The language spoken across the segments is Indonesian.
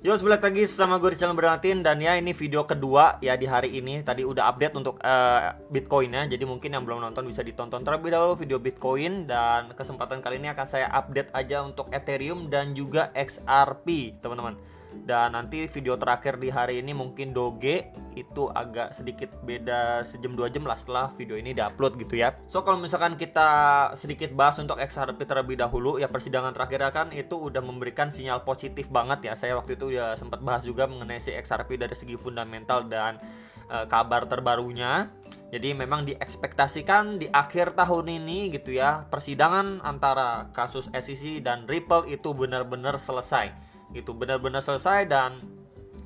Yo, balik lagi sama gue Rizal Bernatin. Dan ya, ini video kedua ya di hari ini. Tadi udah update untuk Bitcoin-nya. Jadi mungkin yang belum nonton bisa ditonton terlebih dahulu video Bitcoin. Dan kesempatan kali ini akan saya update aja untuk Ethereum dan juga XRP, teman-teman. Dan nanti video terakhir di hari ini mungkin Doge, itu agak sedikit beda sejam 2 jam lah setelah video ini diupload gitu ya. So kalau misalkan kita sedikit bahas untuk XRP terlebih dahulu ya, persidangan terakhir kan itu udah memberikan sinyal positif banget ya. Saya waktu itu ya sempat bahas juga mengenai si XRP dari segi fundamental dan kabar terbarunya. Jadi memang diekspektasikan di akhir tahun ini gitu ya, persidangan antara kasus SEC dan Ripple itu benar-benar selesai. Gitu, benar-benar selesai. Dan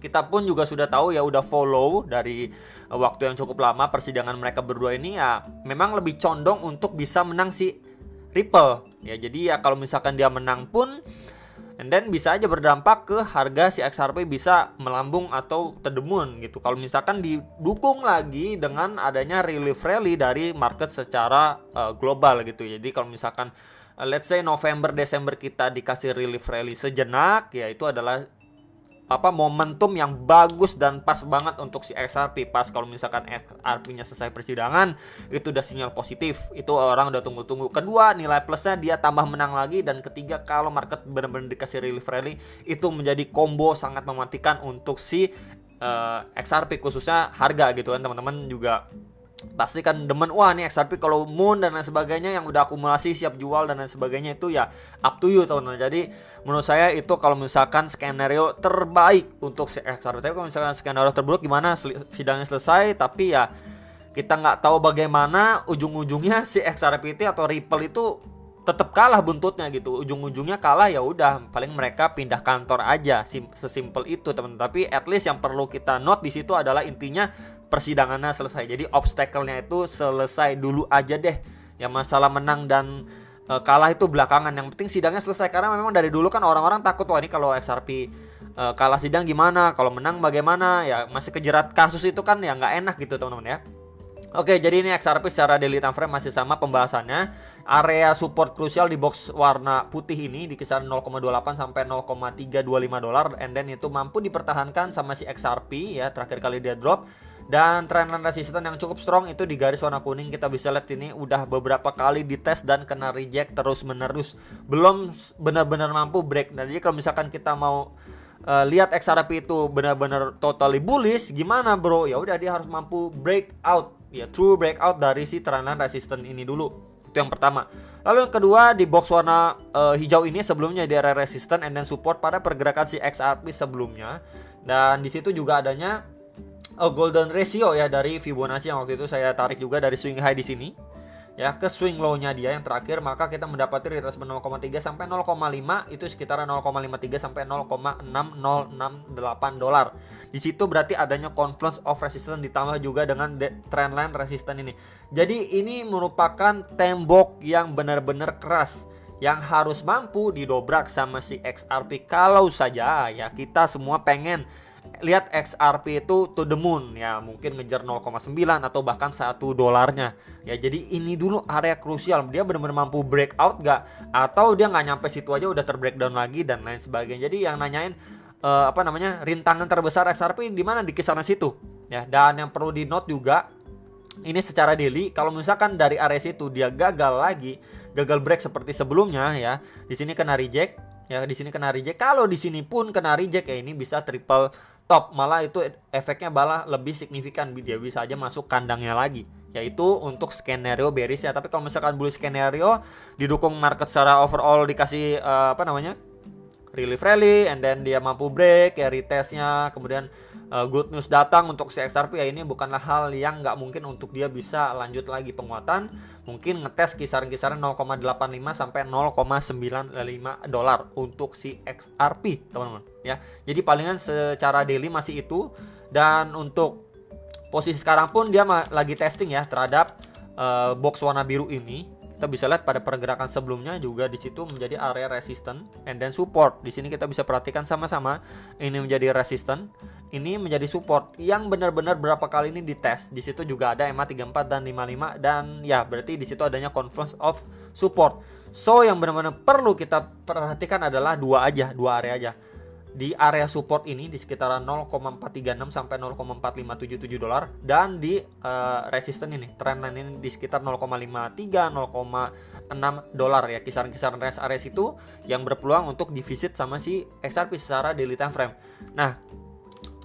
kita pun juga sudah tahu ya, udah follow dari waktu yang cukup lama persidangan mereka berdua ini ya, memang lebih condong untuk bisa menang si Ripple ya. Jadi ya kalau misalkan dia menang pun, and then bisa aja berdampak ke harga si XRP bisa melambung atau terdemun gitu. Kalau misalkan didukung lagi dengan adanya relief rally dari market secara global gitu. Jadi kalau misalkan let's say November Desember kita dikasih relief rally sejenak, ya itu adalah momentum yang bagus dan pas banget untuk si XRP. Pas kalau misalkan XRP-nya selesai persidangan, itu udah sinyal positif. Itu orang udah tunggu-tunggu. Kedua, nilai plusnya dia tambah menang lagi. Dan ketiga, kalau market benar-benar dikasih relief rally, itu menjadi combo sangat mematikan untuk si XRP, khususnya harga gitu kan. Teman-teman juga pasti kan demen, wah nih XRP kalau moon dan lain sebagainya yang udah akumulasi siap jual dan lain sebagainya, itu ya up to you teman-teman. Jadi menurut saya itu kalau misalkan skenario terbaik untuk si XRP. Tapi kalau misalkan skenario terburuk gimana, sidangnya selesai tapi ya kita nggak tahu bagaimana ujung-ujungnya si XRP itu atau Ripple itu tetap kalah buntutnya gitu. Ujung-ujungnya kalah, ya udah paling mereka pindah kantor aja, sesimpel itu teman-teman. Tapi at least yang perlu kita note di situ adalah intinya persidangannya selesai. Jadi obstacle-nya itu selesai dulu aja deh. Ya masalah menang dan kalah itu belakangan. Yang penting sidangnya selesai, karena memang dari dulu kan orang-orang takut, wah ini kalau XRP kalah sidang gimana, kalau menang bagaimana, ya masih kejerat kasus itu kan ya nggak enak gitu teman-teman ya. Oke, jadi ini XRP secara daily time frame masih sama pembahasannya. Area support krusial di box warna putih ini di kisaran 0,28 sampai 0,325 dolar, and then itu mampu dipertahankan sama si XRP ya, terakhir kali dia drop. Dan trendline resistance yang cukup strong itu di garis warna kuning. Kita bisa lihat ini udah beberapa kali dites dan kena reject terus menerus, belum benar-benar mampu break. Jadi kalau misalkan kita mau lihat XRP itu benar-benar totally bullish, gimana bro? Ya udah, dia harus mampu break out ya, true breakout dari si trendline resistance ini dulu. Itu yang pertama. Lalu yang kedua, di box warna hijau ini sebelumnya di area resistance and then support pada pergerakan si XRP sebelumnya. Dan di situ juga adanya golden ratio ya dari Fibonacci yang waktu itu saya tarik juga dari swing high di sini ya ke swing low-nya dia yang terakhir, maka kita mendapati retracement 0,3 sampai 0,5 itu sekitar 0,53 sampai 0,6068 dolar. Di situ berarti adanya confluence of resistance ditambah juga dengan trendline resistance ini. Jadi ini merupakan tembok yang benar-benar keras yang harus mampu didobrak sama si XRP. Kalau saja ya kita semua pengen lihat XRP itu to the moon ya, mungkin ngejar 0,9 atau bahkan 1 dolarnya ya. Jadi ini dulu area krusial, dia benar-benar mampu breakout gak, atau dia nggak nyampe situ aja udah terbreakdown lagi dan lain sebagainya. Jadi yang nanyain rintangan terbesar XRP di mana, di kisaran situ ya. Dan yang perlu di note juga, ini secara daily, kalau misalkan dari area situ dia gagal lagi, gagal break seperti sebelumnya ya, di sini kena reject ya, di sini kena reject. Kalau di sini pun kena reject ya, ini bisa triple top, malah itu efeknya malah lebih signifikan, dia bisa aja masuk kandangnya lagi, yaitu untuk skenario bearish ya. Tapi kalau misalkan bullish skenario didukung market secara overall dikasih relief rally and then dia mampu break ya retestnya, kemudian good news datang untuk si XRP ya, ini bukanlah hal yang nggak mungkin untuk dia bisa lanjut lagi penguatan. Mungkin ngetes kisaran-kisaran 0,85 sampai 0,95 dolar untuk si XRP teman-teman ya. Jadi palingan secara daily masih itu. Dan untuk posisi sekarang pun dia lagi testing ya terhadap box warna biru ini. Kita bisa lihat pada pergerakan sebelumnya juga di situ menjadi area resistance and then support. Di sini kita bisa perhatikan sama-sama, ini menjadi resistance, ini menjadi support yang benar-benar berapa kali ini dites. Di situ juga ada EMA 34 dan 55 dan ya berarti di situ adanya confluence of support. So yang benar-benar perlu kita perhatikan adalah dua area aja. di area support ini di sekitaran 0,436 sampai 0,4577 dolar, dan di resisten ini trendline ini di sekitar 0,53 0,6 dolar ya, kisaran-kisaran rest area itu yang berpeluang untuk divisit sama si XRP secara daily time frame. Nah,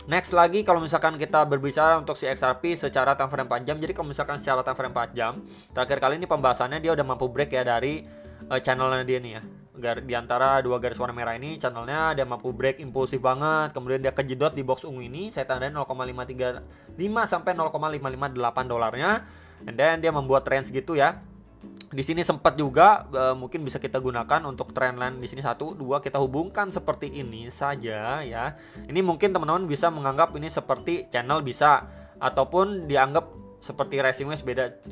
next lagi kalau misalkan kita berbicara untuk si XRP secara time frame 4 jam. Jadi kalau misalkan secara time frame 4 jam, terakhir kali ini pembahasannya dia udah mampu break ya dari channelnya dia nih ya. Di antara dua garis warna merah ini channelnya dia mampu break impulsif banget. Kemudian dia kejedot di box ungu ini, saya tandain 0,535 sampai 0,558 dolarnya. And then dia membuat range gitu ya. Di sini sempat juga mungkin bisa kita gunakan untuk trendline di sini 1, 2 kita hubungkan seperti ini saja ya. Ini mungkin teman-teman bisa menganggap ini seperti channel bisa, ataupun dianggap seperti rising wedge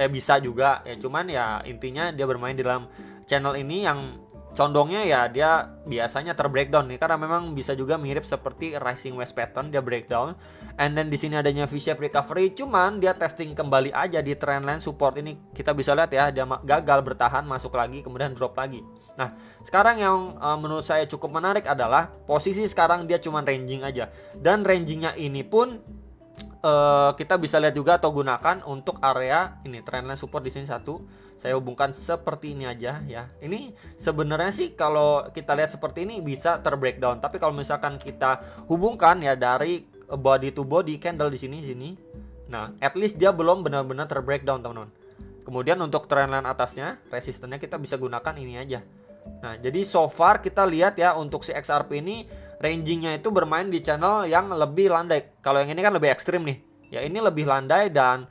bisa juga ya. Cuman ya intinya dia bermain di dalam channel ini yang condongnya ya dia biasanya terbreakdown nih, karena memang bisa juga mirip seperti rising wedge pattern, dia breakdown. And then di sini adanya V-shape recovery, cuman dia testing kembali aja di trendline support ini. Kita bisa lihat ya, dia gagal bertahan, masuk lagi, kemudian drop lagi. Nah, sekarang yang menurut saya cukup menarik adalah posisi sekarang dia cuman ranging aja. Dan rangingnya ini pun kita bisa lihat juga atau gunakan untuk area ini trendline support di sini 1. Saya hubungkan seperti ini aja ya. Ini sebenarnya sih kalau kita lihat seperti ini bisa terbreakdown. Tapi kalau misalkan kita hubungkan ya dari body to body candle di sini. Nah, at least dia belum benar-benar terbreakdown, teman-teman. Kemudian untuk trendline atasnya, resistennya kita bisa gunakan ini aja. Nah, jadi so far kita lihat ya untuk si XRP ini rangingnya itu bermain di channel yang lebih landai. Kalau yang ini kan lebih ekstrim nih. Ya ini lebih landai dan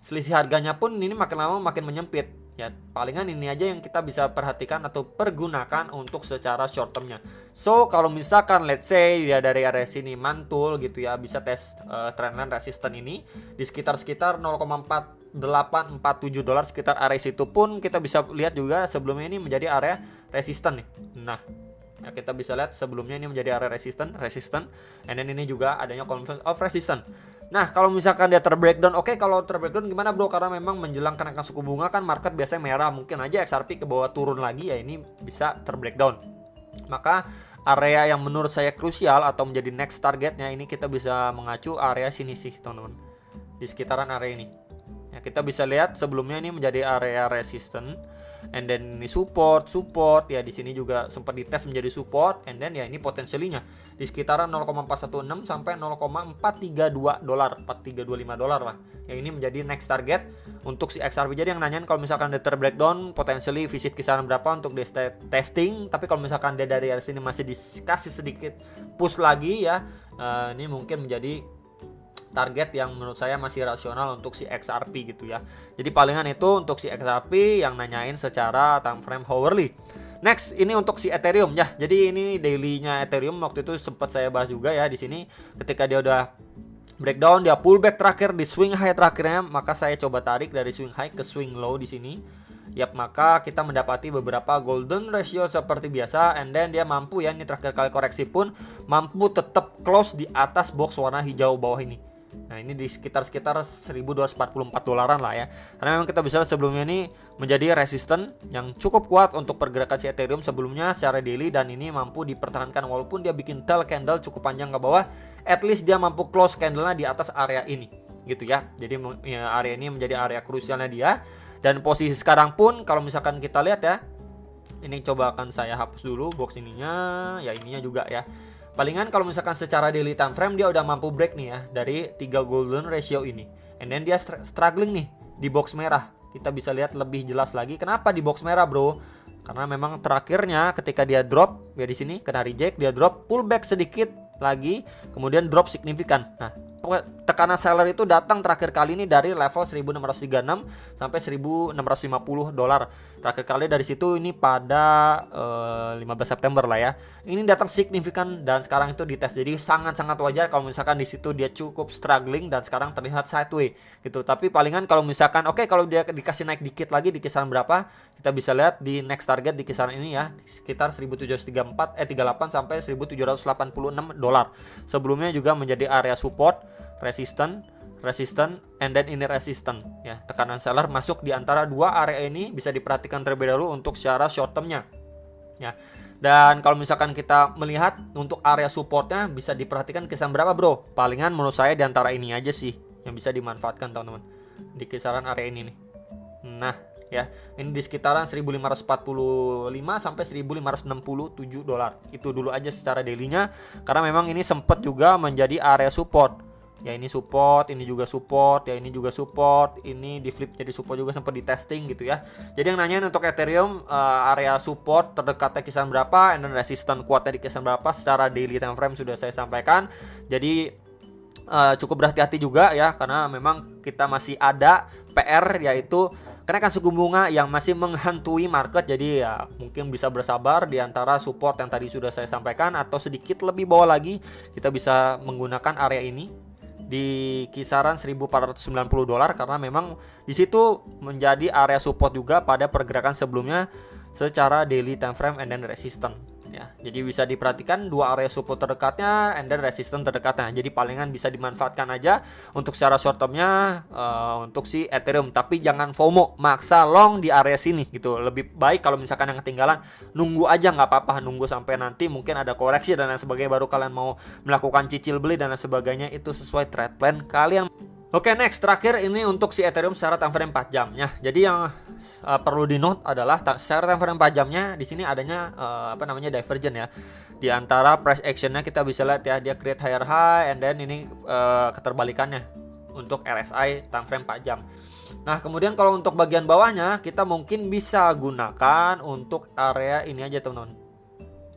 selisih harganya pun ini makin lama makin menyempit. Ya palingan ini aja yang kita bisa perhatikan atau pergunakan untuk secara short termnya. So kalau misalkan let's say dia dari area sini mantul gitu ya, bisa tes trendline resisten ini di sekitar 0,4847 dolar, sekitar area situ pun kita bisa lihat juga sebelumnya ini menjadi area resisten nih. Nah, ya kita bisa lihat sebelumnya ini menjadi area resisten, and then ini juga adanya confirmation of resistance. Nah, kalau misalkan dia terbreakdown, oke, kalau terbreakdown gimana bro? Karena memang menjelang kenaikan suku bunga kan market biasanya merah, mungkin aja XRP ke bawah turun lagi ya, ini bisa terbreakdown. Maka area yang menurut saya krusial atau menjadi next targetnya ini kita bisa mengacu area sini sih teman-teman, di sekitaran area ini. Ya, kita bisa lihat sebelumnya ini menjadi area resistance, and then ini support ya, di sini juga sempat dites menjadi support, and then ya ini potensialnya di sekitaran 0,416 sampai 0,432 dolar, 4325 dolar lah. Yang ini menjadi next target untuk si XRP. Jadi yang nanyain kalau misalkan dia terbreakdown potensially visit kisaran berapa untuk dia testing, tapi kalau misalkan dia dari sini masih dikasih sedikit push lagi ya, ini mungkin menjadi target yang menurut saya masih rasional untuk si XRP gitu ya. Jadi palingan itu untuk si XRP yang nanyain secara time frame hourly. Next, ini untuk si Ethereum ya. Jadi ini daily-nya Ethereum waktu itu sempat saya bahas juga ya di sini. Ketika dia udah breakdown, dia pullback terakhir di swing high terakhirnya, maka saya coba tarik dari swing high ke swing low di sini. Yap, maka kita mendapati beberapa golden ratio seperti biasa, and then dia mampu ya, ini terakhir kali koreksi pun mampu tetap close di atas box warna hijau bawah ini. Nah, ini di sekitar 1244 dolaran lah ya. Karena memang kita bisa lihat sebelumnya ini menjadi resisten yang cukup kuat untuk pergerakan si Ethereum sebelumnya secara daily, dan ini mampu dipertahankan walaupun dia bikin tail candle cukup panjang ke bawah. At least dia mampu close candle-nya di atas area ini gitu ya. Jadi ya, area ini menjadi area krusialnya dia. Dan posisi sekarang pun kalau misalkan kita lihat ya, ini coba akan saya hapus dulu box ininya, ya ininya juga ya. Palingan kalau misalkan secara daily time frame dia udah mampu break nih ya dari 3 golden ratio ini. And then dia struggling nih di box merah. Kita bisa lihat lebih jelas lagi kenapa di box merah, bro. Karena memang terakhirnya ketika dia drop ya di sini kena reject, dia drop, pullback sedikit lagi, kemudian drop signifikan. Nah, tekanan seller itu datang terakhir kali ini dari level 1636 sampai 1650 dolar. Terakhir kali dari situ ini pada 15 September lah ya. Ini datang signifikan dan sekarang itu dites. Jadi sangat-sangat wajar kalau misalkan di situ dia cukup struggling dan sekarang terlihat sideways gitu. Tapi palingan kalau misalkan kalau dia dikasih naik dikit lagi di kisaran berapa, kita bisa lihat di next target di kisaran ini ya, sekitar 1738 38 sampai 1786 dolar. Sebelumnya juga menjadi area support, resisten, and then ini resisten ya. Tekanan seller masuk di antara dua area ini bisa diperhatikan terlebih dahulu untuk secara short termnya. ya. Dan kalau misalkan kita melihat untuk area supportnya bisa diperhatikan kisaran berapa bro? Palingan menurut saya di antara ini aja sih yang bisa dimanfaatkan teman-teman, di kisaran area ini nih. Nah ya, ini di sekitaran 1545 sampai 1567 dolar. Itu dulu aja secara dailynya, karena memang ini sempat juga menjadi area support. Ya ini support, ini juga support, ya ini juga support, ini di flip jadi support juga, sempat di testing gitu ya. Jadi yang nanyain untuk Ethereum area support terdekatnya kisaran berapa, and then resistance kuatnya di kisaran berapa, secara daily time frame sudah saya sampaikan. Jadi cukup berhati-hati juga ya, karena memang kita masih ada PR, yaitu kenaikan suku bunga yang masih menghantui market. Jadi ya mungkin bisa bersabar di antara support yang tadi sudah saya sampaikan, atau sedikit lebih bawah lagi kita bisa menggunakan area ini di kisaran 1490 dolar, karena memang di situ menjadi area support juga pada pergerakan sebelumnya secara daily time frame and then resistance ya. Jadi bisa diperhatikan dua area support terdekatnya and then resistance terdekatnya. Jadi palingan bisa dimanfaatkan aja untuk secara short termnya untuk si Ethereum, tapi jangan FOMO maksa long di area sini gitu. Lebih baik kalau misalkan yang ketinggalan nunggu aja, nggak apa-apa, nunggu sampai nanti mungkin ada koreksi dan lain sebagainya, baru kalian mau melakukan cicil beli dan lain sebagainya. Itu sesuai trade plan kalian. Oke, next, terakhir ini untuk si Ethereum secara time frame 4 jamnya. Jadi yang perlu di note adalah secara time frame 4 jamnya di sini adanya divergent ya. Di antara price actionnya kita bisa lihat ya, dia create higher high and then ini keterbalikannya untuk RSI time frame 4 jam. Nah, kemudian kalau untuk bagian bawahnya kita mungkin bisa gunakan untuk area ini aja teman-teman.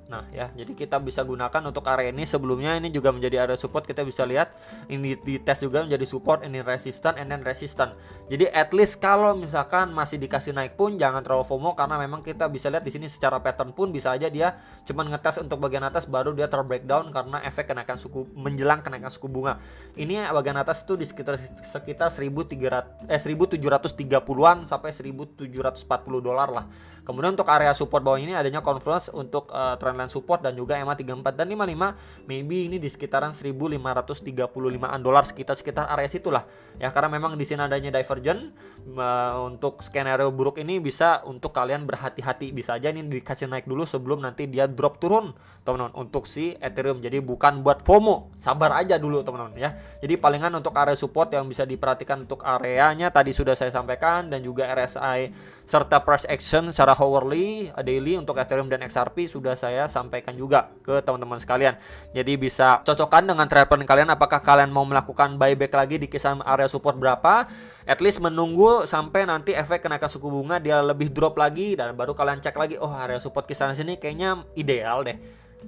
Nah ya, jadi kita bisa gunakan untuk area ini. Sebelumnya ini juga menjadi area support, kita bisa lihat ini di tes juga menjadi support, ini resistant and then resistant. Jadi at least kalau misalkan masih dikasih naik pun jangan terlalu FOMO, karena memang kita bisa lihat di sini secara pattern pun bisa aja dia cuman ngetes untuk bagian atas baru dia terbreakdown karena efek kenaikan suku, menjelang kenaikan suku bunga. Ini bagian atas itu di sekitar 1730-an sampai 1740 dolar lah. Kemudian untuk area support bawah ini adanya confluence untuk trendline support dan juga EMA 34 dan 55, maybe ini di sekitaran 1535an dolar, sekitar area situlah ya, karena memang di sini adanya divergent. Untuk skenario buruk ini bisa untuk kalian berhati-hati, bisa aja ini dikasih naik dulu sebelum nanti dia drop turun teman-teman untuk si Ethereum. Jadi bukan buat FOMO, sabar aja dulu teman-teman ya. Jadi palingan untuk area support yang bisa diperhatikan untuk areanya tadi sudah saya sampaikan, dan juga RSI serta price action secara hourly, daily untuk Ethereum dan XRP sudah saya sampaikan juga ke teman-teman sekalian. Jadi bisa cocokkan dengan trade plan kalian, apakah kalian mau melakukan buyback lagi di kisaran area support berapa, at least menunggu sampai nanti efek kenaikan suku bunga dia lebih drop lagi, dan baru kalian cek lagi, oh area support kisaran sini kayaknya ideal deh,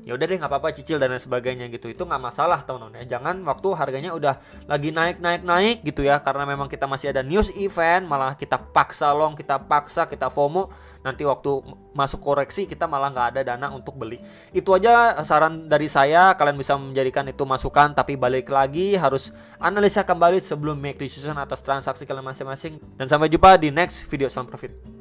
ya udah deh nggak apa-apa cicil dan lain sebagainya gitu. Itu nggak masalah teman-teman ya. Jangan waktu harganya udah lagi naik gitu ya, karena memang kita masih ada news event malah kita paksa long, kita FOMO, nanti waktu masuk koreksi kita malah nggak ada dana untuk beli. Itu aja saran dari saya, kalian bisa menjadikan itu masukan, tapi balik lagi harus analisa kembali sebelum make decision atas transaksi kalian masing-masing. Dan sampai jumpa di next video. Salam profit.